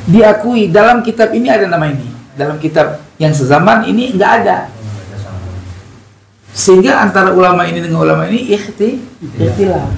diakui dalam kitab ini ada nama ini, dalam kitab yang sezaman ini nggak ada, sehingga antara ulama ini dengan ulama ini ikhtilaf.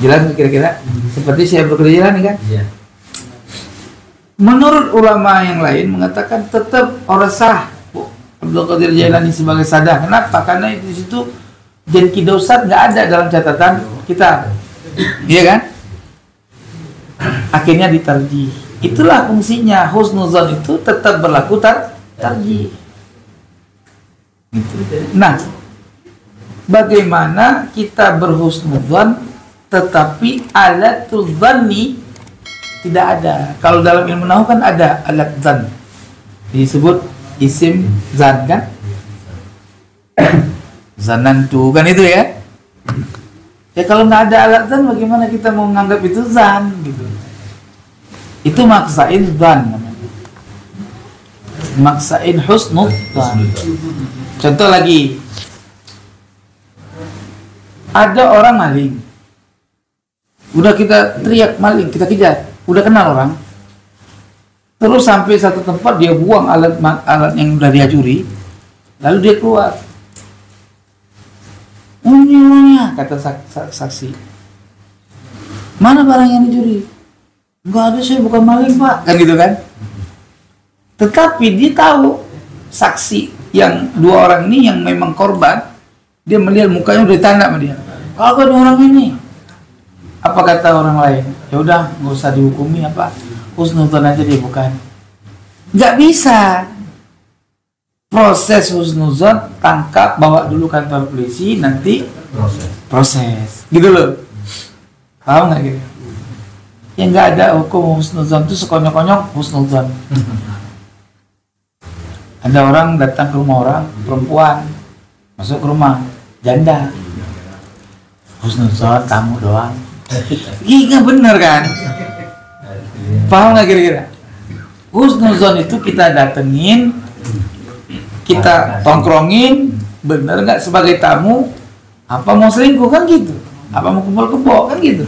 Jelas kira-kira seperti saya bekerja nih kan. Menurut ulama yang lain mengatakan tetap orang sah Abdul Qadir Jailani sebagai sadah. Kenapa? Karena itu di situ jenki dosat nggak ada dalam catatan kita, iya kan? Akhirnya ditarjih. Itulah fungsinya husnuzon itu tetap berlaku tarjih. Nah, bagaimana kita berhusnuzon tetapi alatul zanni tidak ada? Kalau dalam ilmu nahwu kan ada alat zan, disebut isim zan kan? Zanantu kan itu ya? Ya kalau nggak ada alat zan, bagaimana kita mau menganggap itu zan gitu? Itu maksain zan namanya. Maksain husnuzan. Contoh lagi, ada orang maling, udah kita teriak maling, kita kejar, udah kenal orang, terus sampai satu tempat dia buang alat yang udah dia curi, lalu dia keluar, kata saksi, mana barang yang dicuri? Enggak ada, saya bukan maling pak, kan gitu kan? Tetapi dia tahu saksi yang dua orang ini yang memang korban, dia melihat mukanya udah ditanda sama dia. Kalau ada orang ini, apa kata orang lain? Ya udah, nggak usah dihukumi apa, husnuzon aja dia bukan. Nggak bisa. Proses husnuzon, tangkap, bawa dulu kantor polisi, nanti proses. Gitu loh. Paham nggak gitu? Ya nggak ada hukum husnuzon itu sekonyok-konyok husnuzon. Ada orang datang ke rumah orang, perempuan masuk ke rumah, janda, husnuzon tamu doang. Iya bener kan? Paham nggak kira-kira? Husnuzon itu kita datengin, kita tongkrongin, bener nggak sebagai tamu? Apa mau selingkuh kan gitu? Apa mau kumpul kebo kan gitu?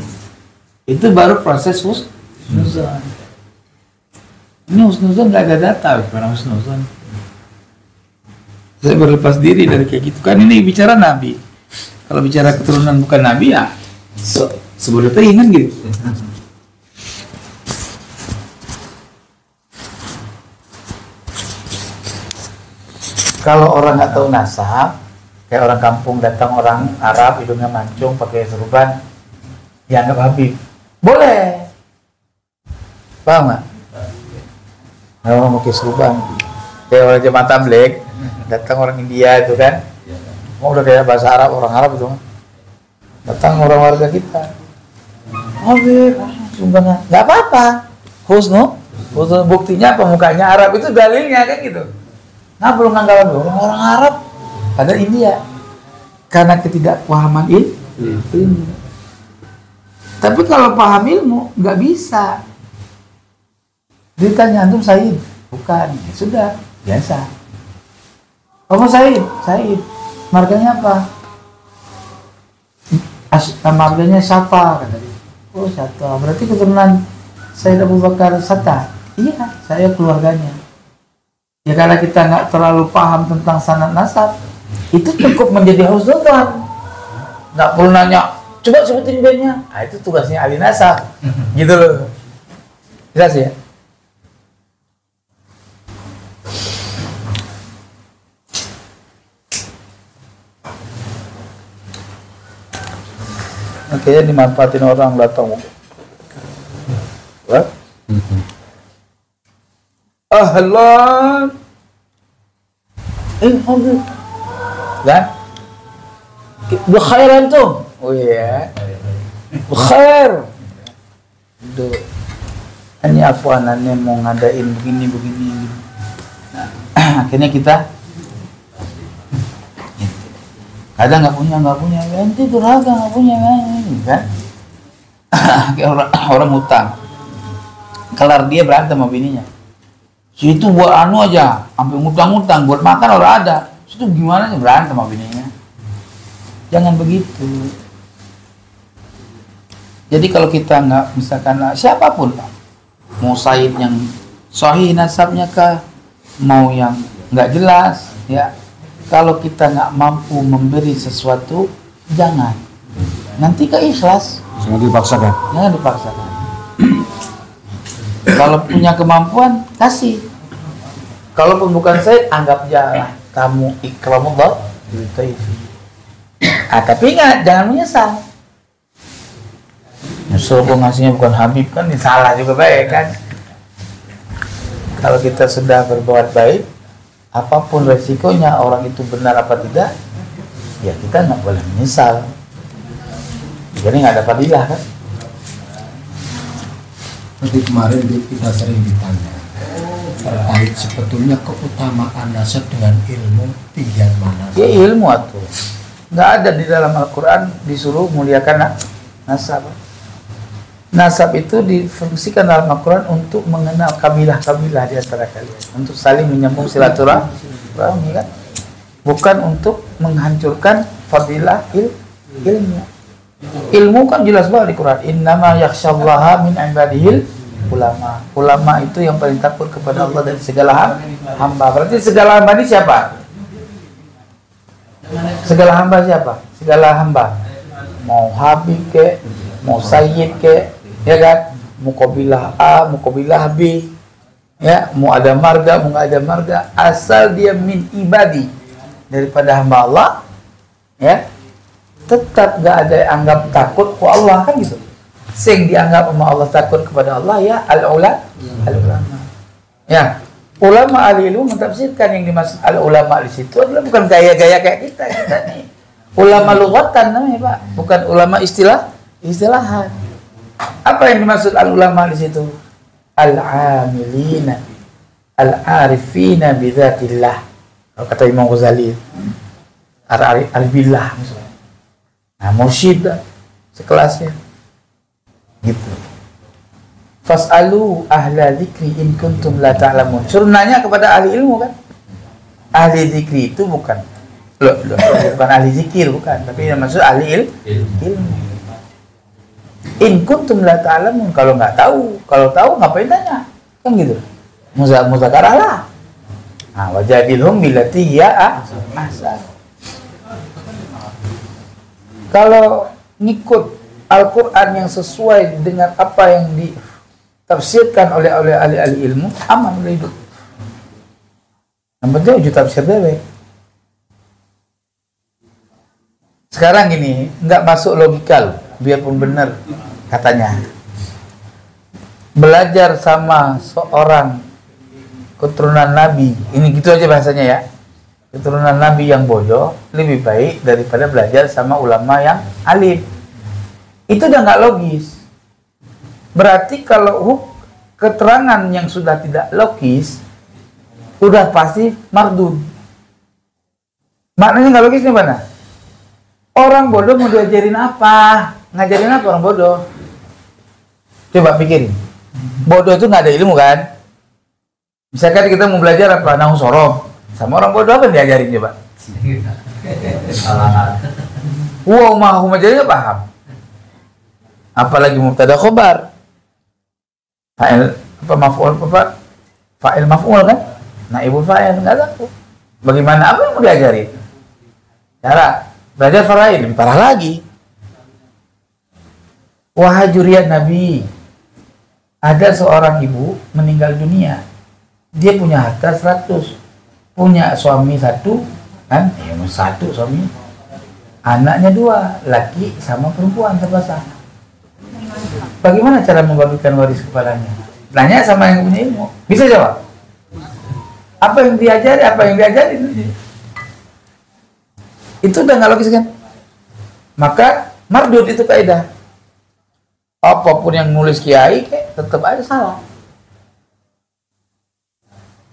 Itu baru proses husnuzon. Ini husnuzon nggak ada data, gimana husnuzon? Saya berlepas diri dari kayak gitu kan, ini bicara nabi. Kalau bicara keturunan bukan nabi ya sebelumnya ingat gitu. Kalau orang nggak tahu nasab, kayak orang kampung datang orang Arab hidungnya mancung pakai serban, dianggap Habib, boleh. Paham nggak? Orang pakai serban, kayak orang jemaah tabligh, datang orang India itu kan, mau udah kayak bahasa Arab, orang Arab itu, datang orang warga kita, Habib, sumbangan, nggak apa-apa, husnu, buktinya apa, mukanya Arab itu dalilnya kan gitu. Nah belum nanggalan orang Arab pada India karena ketidakpahaman ilmu. Tapi kalau paham ilmu nggak bisa. Ditanya antum Said, bukan, ya sudah biasa. Kamu Said, marganya apa? Marganya Sata kata dia. Oh Sata, berarti keturunan Said Abu Bakar Sata. Iya, saya keluarganya. Ya karena kita nggak terlalu paham tentang sanad nasab, itu cukup menjadi husnuzon. Nggak perlu nanya, coba sebutin bandnya. Ah itu tugasnya ahli nasab, gitu loh. Jelas ya? Oke, dimanfaatin orang datang. What? Ahlan. Habib. Kan? Bukhairan tuh. Oh iya. Bukhair. Itu. Ini afwanannya mau ngadain begini. Nah, akhirnya kita kadang nggak punya. Nanti durhaka nggak punya kan? Kayak orang utang. Kelar dia berantem sama bininya. Situ buat anu aja, sampai ngutang-ngutang buat makan orang ada. Situ gimana sih berantem sama bininya? Jangan begitu. Jadi kalau kita nggak, misalkan siapapun Pak, mau sayyid yang sahih nasabnya kah, mau yang nggak jelas, ya. Kalau kita nggak mampu memberi sesuatu, jangan. Nanti keikhlas. Jangan dipaksakan. Jangan dipaksakan. Kalau punya kemampuan, kasih. Kalaupun bukan sayyid, anggap jalan. Kamu ikramullah. Tapi ingat, jangan menyesal. Nyesel kok ngasihnya bukan Habib, kan ini salah juga baik kan. Kalau kita sudah berbuat baik, apapun resikonya, orang itu benar apa tidak, ya kita nggak boleh menyesal. Jadi nggak ada fadilah kan. Seperti kemarin kita sering ditanya terkait sebetulnya keutamaan nasab dengan ilmu tinggian mana? Ya ilmu atuh. Nggak ada di dalam Al-Quran disuruh muliakan nasab. Nasab itu difungsikan dalam Al-Quran untuk mengenal kabilah-kabilah di antara kalian, untuk saling menyambung silaturahmi kan, bukan untuk menghancurkan fadilah ilmu. Ilmu kan jelas banget di Quran. Innama yakhsyallaha min ibadihil ulama. Ulama itu yang paling takut kepada Allah dari segala hamba. Berarti segala hamba ini siapa? Segala hamba siapa? Segala hamba. Mau Habib ke, mau Sayyid ke, ya kan? Mau kabilah A, mau kabilah B, ya, mau ada marga, mau nggak ada marga, asal dia min ibadi, daripada hamba Allah, ya, tetap nggak ada yang anggap takut ke Allah kan gitu. Sing dianggap sama Allah takut kepada Allah ya al-ulama. Ya, ulama ahli ilmu mentafsirkan yang dimaksud al-ulama di situ adalah bukan gaya-gaya kayak kita nih. Ulama lughatan namanya, Pak, bukan ulama istilahan. Apa yang dimaksud al-ulama di situ? Al-amilina al-arifina bidzatillah. Kalau kata Imam Ghazali, al-billah misalnya. Nah, mursyid sekelasnya. Gitu. Fas'alu ahla dzikri in kuntum la ta'lamun. Suruh nanya kepada ahli ilmu kan? Ahli zikri itu bukan ahli zikir, bukan, tapi yang maksud ahli ilmu. In kuntum la ta'lamun, kalau nggak tahu, kalau tahu ngapain tanya? Kan gitu. Muzakarah lah. Nah, wajadilhum billati hiya ahsan. Kalau ngikut Al-Quran yang sesuai dengan apa yang ditafsirkan oleh ahli ilmu, aman udah hidup. Yang penting uji tafsir dewek. Sekarang gini, nggak masuk logikal, biarpun benar katanya. Belajar sama seorang keturunan Nabi, ini gitu aja bahasanya ya. Keturunan Nabi yang bodoh lebih baik daripada belajar sama ulama yang alim. Itu udah nggak logis. Berarti kalau keterangan yang sudah tidak logis, udah pasti mardud. Maknanya nggak logis nih mana? Orang bodoh mau diajarin apa? Ngajarin apa orang bodoh? Coba pikirin. Bodoh itu nggak ada ilmu kan? Misalkan kita mau belajar apa? Nahu sorof. Sama orang bodoh apa yang diajarin coba? Wow, mahum aja nggak paham. Apalagi mubtada khobar. Fa'il apa maf'ul apa? Fa'il maf'ul kan? Naibul fa'il nggak tahu. Bagaimana apa yang mau diajarin? Cara belajar faraid lebih parah lagi. Wahai juriat Nabi, ada seorang ibu meninggal dunia. Dia punya harta 100. Punya suami 1, kan? Ya, 1 suami. Anaknya 2, laki sama perempuan sepasang. Bagaimana cara membagikan waris kepadanya? Nanya sama yang punya ilmu. Bisa jawab? Apa yang diajari, apa yang diajarin? Itu udah nggak logis kan? Maka mardud itu kaidah. Apapun yang nulis kiai tetap aja salah.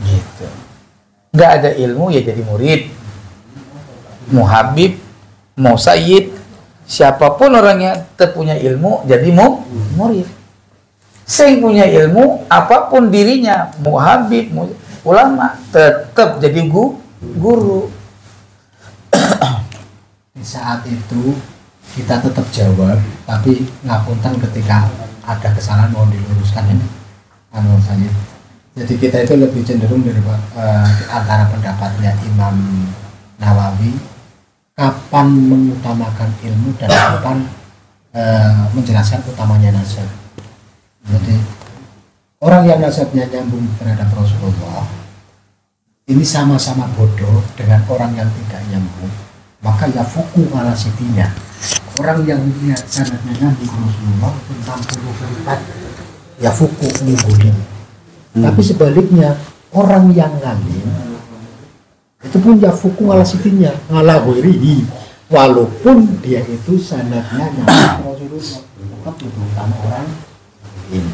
Gitu. Nggak ada ilmu ya jadi murid. Mau Habib, mau Sayyid, siapapun orangnya terpunya ilmu jadi murid. Saya punya ilmu, apapun dirinya, mau Habib, mau ulama, tetap jadi guru. Di saat itu kita tetap jawab, tapi ngapunten ketika ada kesalahan mau diluruskan ini. anu Sayyid. Jadi kita itu lebih cenderung dari antara pendapatnya Imam Nawawi, kapan mengutamakan ilmu dan kapan menjelaskan utamanya nasab. Jadi orang yang nasabnya nyambung terhadap Rasulullah ini sama-sama bodoh dengan orang yang tidak nyambung, maka ya fuku ala sitinya. Orang yang sanadnya nyambung Rasulullah tentang 60 kalimat ya fuku unggulin. Tapi sebaliknya orang yang ngalim itu pun ya fuku ala sitinya, ala wirihi, walaupun dia itu sanadnya nyambung Rasulullah, tetap itu utama orang ini.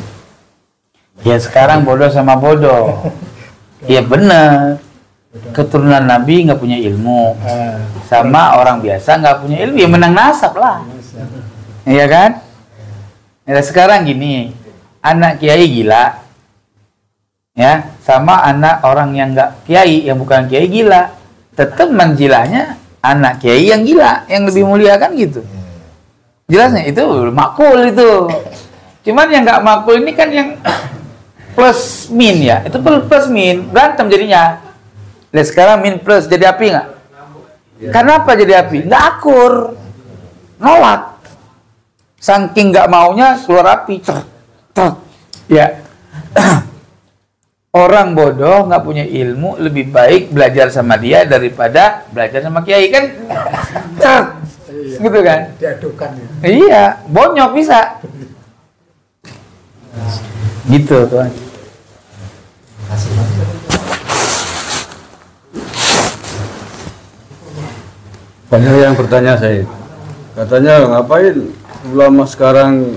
Ya sekarang bodoh sama bodoh. Iya benar. Keturunan Nabi nggak punya ilmu, sama orang biasa nggak punya ilmu, ya menang nasab lah. Iya kan? Ya sekarang gini, anak kiai gila, ya, sama anak orang yang nggak kiai, yang bukan kiai gila, tetap manjilahnya anak kiai yang gila, yang lebih mulia kan gitu. Jelasnya itu makul itu. Cuman yang nggak makul ini kan yang plus min ya, itu plus min, berantem jadinya. Lihat sekarang min plus jadi api nggak? Kenapa jadi api? Nggak akur, nolak. Saking nggak maunya keluar api, ya. Orang bodoh nggak punya ilmu lebih baik belajar sama dia daripada belajar sama kiai kan? Gitu kan? Diadukan ya. Iya, bonyok bisa. Gitu tuan. Banyak yang bertanya saya, katanya ngapain ulama sekarang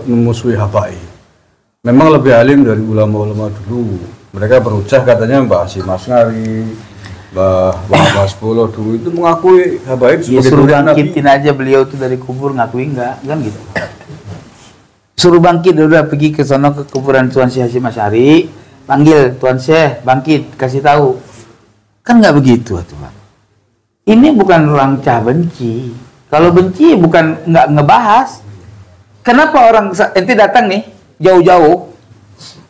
memusuhi habaib? Memang lebih alim dari ulama-ulama dulu. Mereka berucap katanya Mbah Hasyim As'ari, Mbah Mas Bolo dulu itu mengakui habaib Ya, sebagai suruh turun Nabi. bangkitin aja beliau itu dari kubur, ngakui enggak, kan gitu. Suruh bangkit, udah pergi ke sono ke kuburan Tuan Syekh Hasyim As'ari, panggil Tuan Syekh, bangkit, kasih tahu. Kan nggak begitu tuh Pak. Ini bukan orang cah benci. Kalau benci bukan nggak ngebahas. Kenapa orang ente datang nih jauh-jauh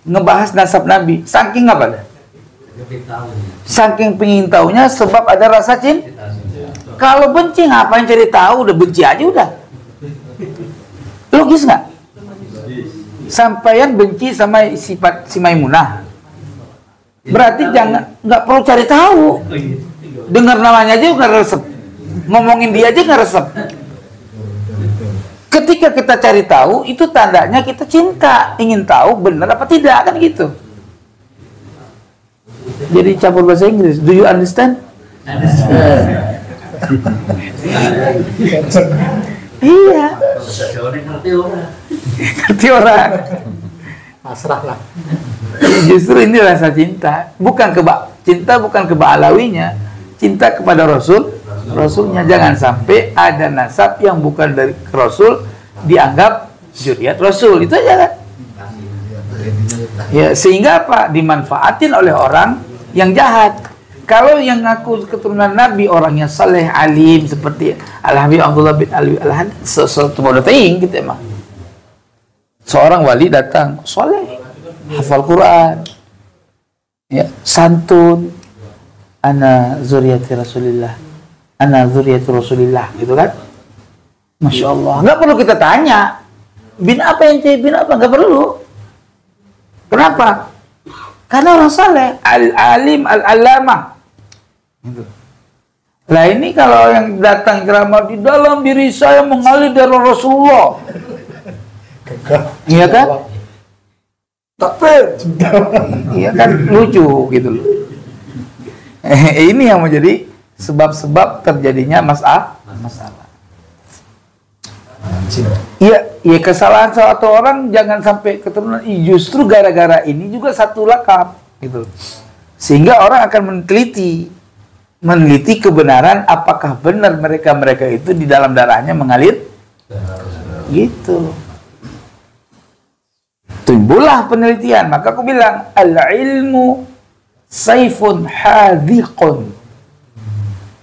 ngebahas nasab Nabi? Saking apa dah? Saking pengin taunya sebab ada rasa cinta. Kalau benci ngapain cari tahu? Udah benci aja udah. Logis nggak? Sampaian benci sama sifat si Maimunah. Berarti jangan, nggak perlu cari tahu. Dengar namanya aja nggak resep, ngomongin dia aja nggak resep. Ketika kita cari tahu, itu tandanya kita cinta, ingin tahu benar apa tidak, kan gitu. Jadi campur bahasa Inggris. Do you understand? Iya. Ngerti orang. Pasrah lah. Justru ini rasa cinta, bukan cinta bukan ke Ba'alawinya. Cinta kepada Rasulnya. Jangan sampai ada nasab yang bukan dari Rasul dianggap zuriat Rasul. Itu aja kan. Ya, sehingga apa? Dimanfaatin oleh orang yang jahat. Kalau yang ngaku keturunan Nabi orangnya saleh, alim seperti Al-Habib Abdullah bin Alwi Al-Hadid, sesuatu bodoh teing gitu emang. Seorang wali datang, saleh, hafal Quran, ya, santun, ana zuriyati Rasulillah, ana zuriyati Rasulillah, gitu kan? Masya Allah. Nggak perlu kita tanya, bin apa ente, bin apa, nggak perlu. Kenapa? Karena orang saleh, al-alim, al-alamah. Gitu. Lah ini kalau yang datang ceramah di dalam diri saya mengalir dari Rasulullah, iya kan? Takbir, iya kan, lucu gitu loh. Ini yang menjadi sebab-sebab terjadinya masalah. Iya, kesalahan suatu orang jangan sampai keturunan. Justru gara-gara ini juga satu lakap gitu. Sehingga orang akan meneliti kebenaran apakah benar mereka itu di dalam darahnya mengalir gitu. Timbullah penelitian. Maka aku bilang al-ilmu saifun hadhiqun.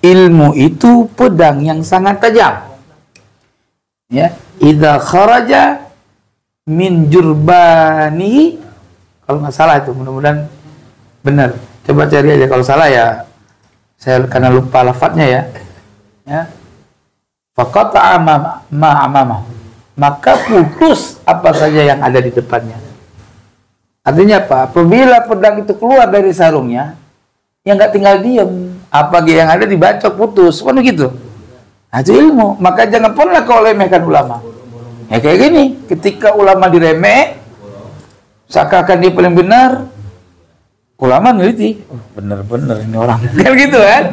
Ilmu itu pedang yang sangat tajam. Ya, idza kharaja min jurbanihi kalau nggak salah itu, mudah-mudahan benar. Coba cari aja, kalau salah ya saya karena lupa lafadznya ya. Ya. Faqata'a ma amamah. Maka putus apa saja yang ada di depannya. Artinya apa? Apabila pedang itu keluar dari sarungnya, ya nggak tinggal diem. Apa yang ada dibacok putus, kan begitu. Nah, itu ilmu. Maka jangan pernah kau lemehkan ulama. Ya kayak gini, ketika ulama diremeh, seakan-akan dia paling benar, ulama neliti, bener-bener ini orang, kan gitu kan?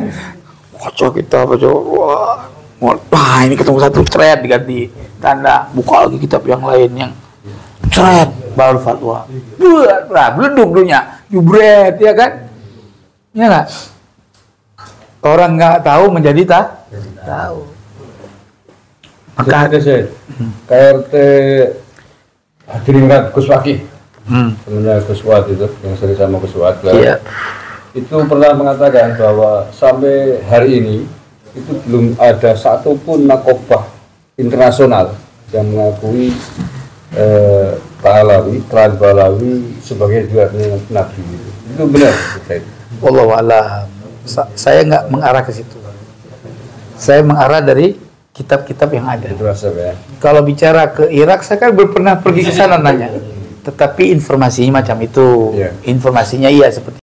Kocok kita apa coba? Wah, ini ketemu satu thread diganti tanda, buka lagi kitab yang lain yang thread baru fatwa. Beleduk dunia, jubret ya kan? Ya nggak? Orang nggak tahu menjadi tahu. Maka KRT hadirin kan Gus Waki, temennya Gus Wad itu yang sering sama Gus Wad, Iya. itu pernah mengatakan bahwa sampai hari ini itu belum ada satupun nakobah internasional yang mengakui Balawi, klan Balawi sebagai juaranya Nabi. Itu benar, Ustaz? Wallahu a'lam. Saya nggak mengarah ke situ. Saya mengarah dari kitab-kitab yang ada. Itu rasa ya. Kalau bicara ke Irak, saya kan belum pernah pergi ke sana nanya. Tetapi informasinya macam itu. Iya. Informasinya iya seperti